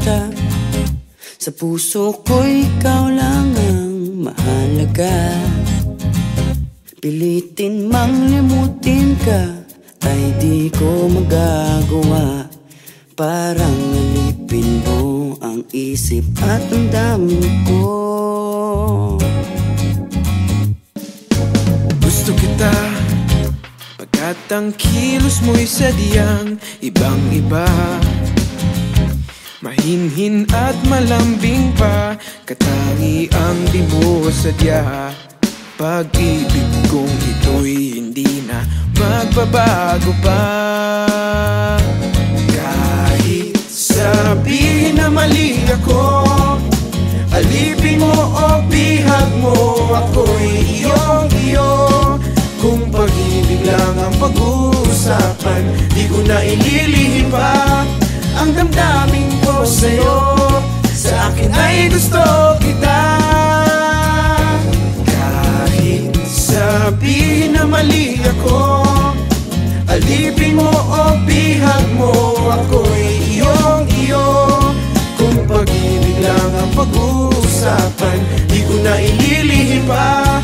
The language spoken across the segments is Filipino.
kita. Sa puso ko'y ikaw lang ang mahalaga. Pilitin mang limutin ka ay di ko magagawa. Parang alipin mo ang isip at ang damdamin ko. Gusto kita pagkat ang kilos mo'y sadyang ibang-iba. Mahinhin at malambing pa, katangi ang di mo sadya. Pag-ibig kong ito'y hindi na magbabago pa. Kahit sabihin na mali ako, alipin mo o bihag mo, ako'y iyong-iyo. Kung pag-ibig lang ang pag-uusapan, di ko na ililihim pa ang damdamin ko sa'yo. Sa akin ay gusto kita. Kahit sabihin na mali ako, alipin mo o bihag mo, ako'y iyong-iyo. Kung pag-ibig lang ang pag-uusapan, di ko na ililihim pa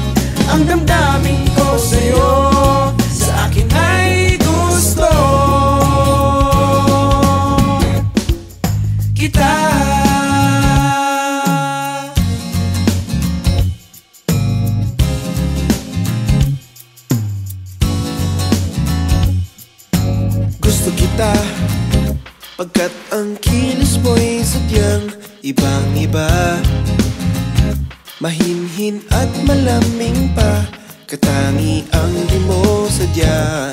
ang damdamin ko sa'yo. Sa akin ay gusto kita. Gusto kita pagkat ang kilos mo'y sadyang ibang-iba. Mahinhin at malamig pa, katangi ang di mo sadya.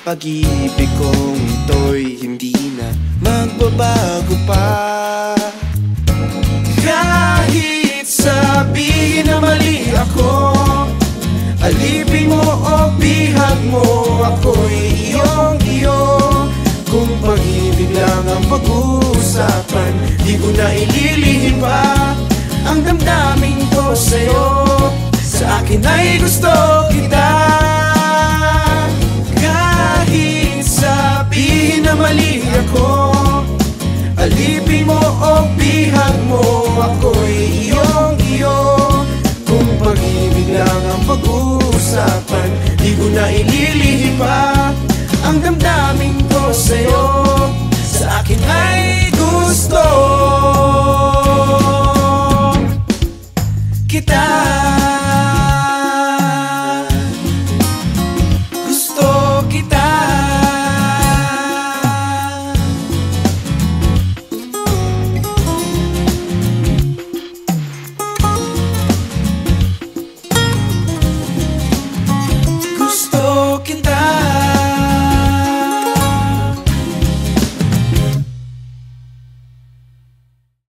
Pag-ibig kong ito'y hindi na magbabago pa. Kahit sabihin na mali ako, alipin mo o bihag mo, ako'y iyong-iyo. Kung pag-ibig lang ang pag-uusapan, di ko na ililihim pa ang damdamin ko sa'yo. Sa akin ay gusto kita. Kahit sabihin na mali ako, alipin mo o bihag mo, ako'y iyong-iyo. Kung pag-ibig lang ang pag-uusapan, di ko na ililihim pa ang damdamin ko sa'yo. Sa akin ay gusto kita.